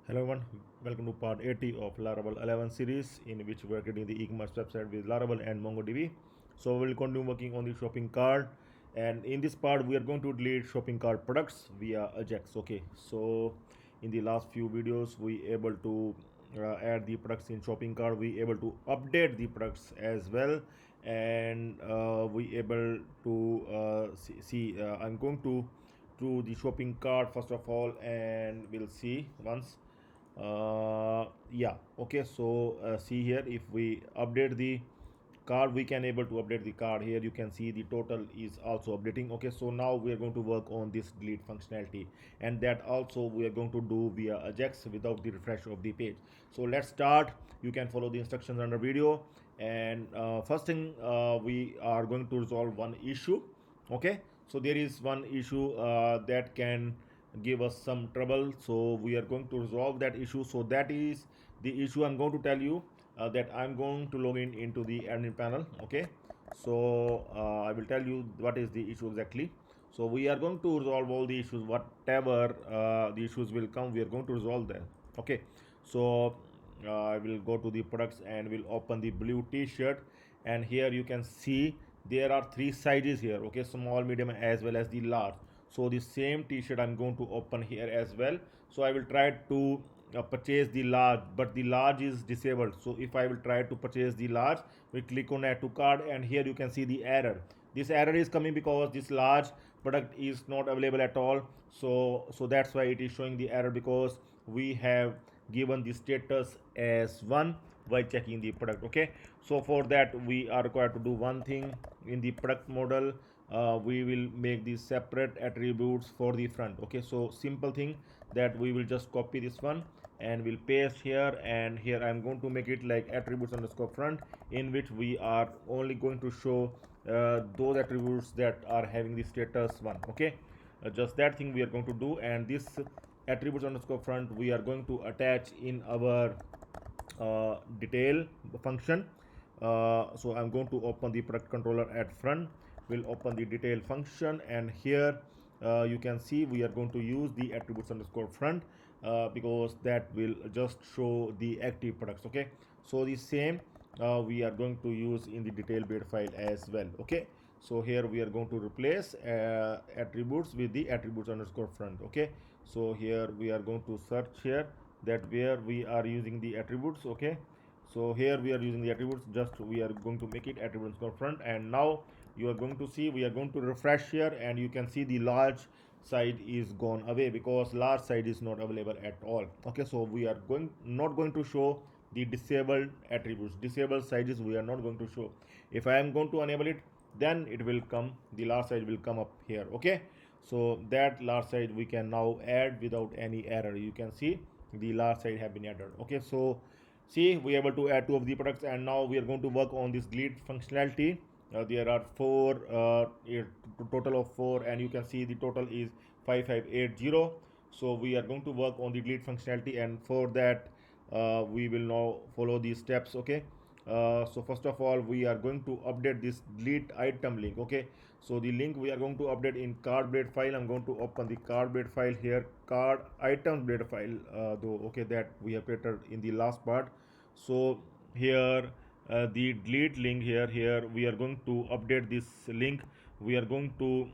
Hello everyone, welcome to part 80 of Laravel 11 series, in which we are creating the e-commerce website with Laravel and MongoDB. So we'll continue working on the shopping cart, and in this part we are going to delete shopping cart products via Ajax. Okay, so in the last few videos we able to add the products in shopping cart, we able to update the products as well, and we able to I'm going to the shopping cart first of all, and we'll see once. Yeah, okay, so see here, if we update the card, we can able to update the card. Here you can see the total is also updating. Okay, so now we are going to work on this delete functionality, and that also we are going to do via Ajax without the refresh of the page. So let's start. You can follow the instructions under video, and first thing, we are going to resolve one issue. Okay, so there is one issue that can give us some trouble, so we are going to resolve that issue. So that is the issue I'm going to tell you, that I'm going to log in into the admin panel. Okay, so I will tell you what is the issue exactly. So we are going to resolve all the issues, whatever the issues will come, we are going to resolve them. Okay, so I will go to the products and will open the blue t-shirt, and here you can see there are three sizes here. Okay, small, medium, as well as the large. So the same t-shirt I'm going to open here as well. So I will try to purchase the large, but the large is disabled. So if I will try to purchase the large, we click on add to cart, and here you can see the error. This error is coming because this large product is not available at all. So that's why it is showing the error, because we have given the status as 1 while checking the product. Okay, so for that we are required to do one thing. In the product model, we will make these separate attributes for the front. Okay, so simple thing, that we will just copy this one and we'll paste here, and here I'm going to make it like attributes underscore front, in which we are only going to show those attributes that are having the status 1. Okay, just that thing we are going to do, and this attributes underscore front we are going to attach in our detail function. So I'm going to open the product controller at front, will open the detail function, and here you can see we are going to use the attributes underscore front, because that will just show the active products. Okay, so the same we are going to use in the detail blade file as well. Okay, so here we are going to replace attributes with the attributes underscore front. Okay, so here we are going to search here that where we are using the attributes. Okay, so here we are using the attributes, just we are going to make it attributes underscore front, and now you are going to see we are going to refresh here, and you can see the large side is gone away because large side is not available at all. Okay, so we are not going to show the disabled attributes, disabled sizes we are not going to show. If I am going to enable it, then it will come, the large side will come up here. Okay, so that large side we can now add without any error. You can see the large side have been added. Okay, so see, we are able to add two of the products, and now we are going to work on this delete functionality. There are four, total of 4, and you can see the total is 5580. So we are going to work on the delete functionality, and for that we will now follow these steps. Okay, so first of all we are going to update this delete item link. Okay, so the link we are going to update in card blade file. I'm going to open the card blade file here, card item blade file, though. Okay, that we have created in the last part. So here the delete link, here we are going to update this link. We are going to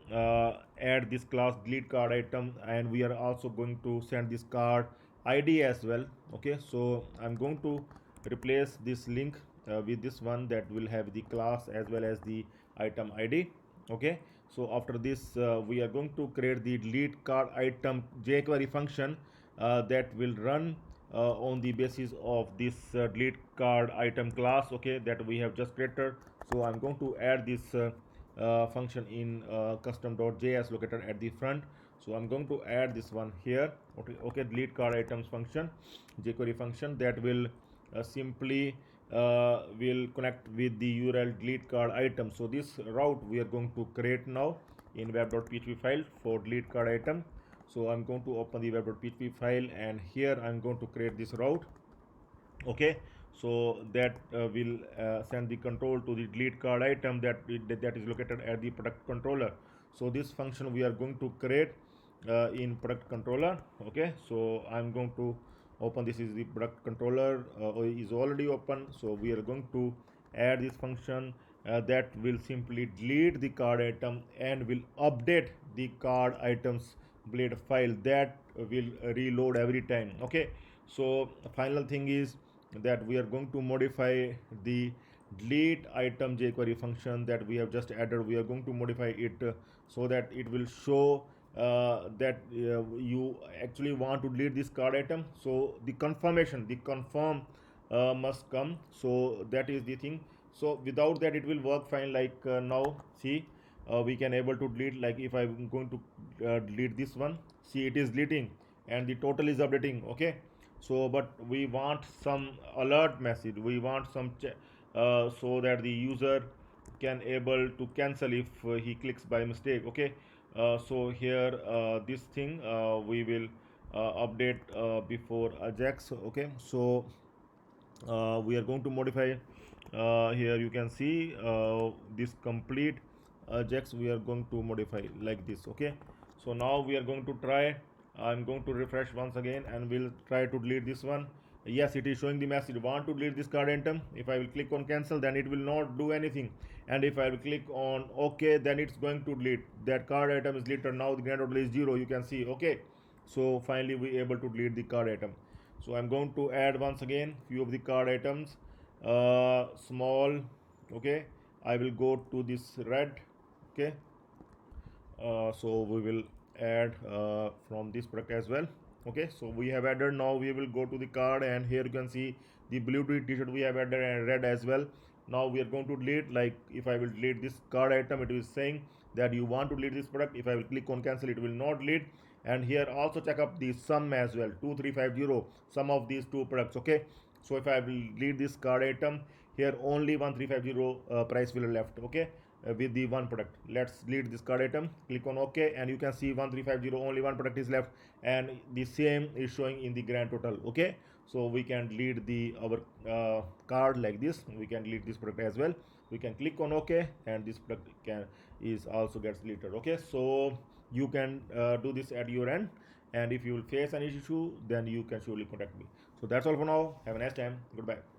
add this class delete card item, and we are also going to send this card id as well. Okay, so I'm going to replace this link with this one that will have the class as well as the item id. Okay, so after this we are going to create the delete card item jQuery function that will run on the basis of this delete card item class. Okay, that we have just created. So I'm going to add this function in custom.js located at the front. So I'm going to add this one here. Okay, delete card items function, jQuery function, that will simply will connect with the URL delete card item. So this route we are going to create now in web.php file for delete card item. So I'm going to open the web.php file, and here I'm going to create this route. Okay, so that will send the control to the delete card item that is located at the product controller. So this function we are going to create in product controller. Okay, so I'm going to open. This is the product controller is already open, so we are going to add this function that will simply delete the card item and will update the card items blade file that will reload every time. Okay, so final thing is that we are going to modify the delete item jQuery function that we have just added. We are going to modify it so that it will show that you actually want to delete this card item. So the confirm must come. So that is the thing. So without that it will work fine. Like now see, we can able to delete. Like if I'm going to delete this one, see it is deleting and the total is updating. Okay, so but we want some alert message, we want some so that the user can able to cancel if he clicks by mistake. Okay, so here this thing we will update before Ajax. Okay, so we are going to modify here you can see this complete Ajax we are going to modify like this. Okay, so now we are going to try. I'm going to refresh once again and we'll try to delete this one. Yes, it is showing the message want to delete this card item. If I will click on cancel, then it will not do anything, and if I will click on OK, then it's going to delete that card item is deleted. Now the grand total is 0, you can see. Okay, so finally we able to delete the card item. So I'm going to add once again few of the card items, small. Okay, I will go to this red. Okay, so we will add from this product as well. Okay, so we have added. Now we will go to the card, and here you can see the blue t-shirt we have added and red as well. Now we are going to delete. Like if I will delete this card item, it is saying that you want to delete this product. If I will click on cancel, it will not delete. And here also check up the sum as well, 2350 sum of these two products. Okay, so if I will delete this card item, here only 1350 price will left. Okay, with the one product. Let's delete this card item, click on OK, and you can see 1350 only one product is left, and the same is showing in the grand total. Okay, so we can delete the our card like this. We can delete this product as well. We can click on OK, and this product can is also gets deleted. Okay, so you can do this at your end, and if you will face any issue, then you can surely contact me. So that's all for now. Have a nice time. Goodbye.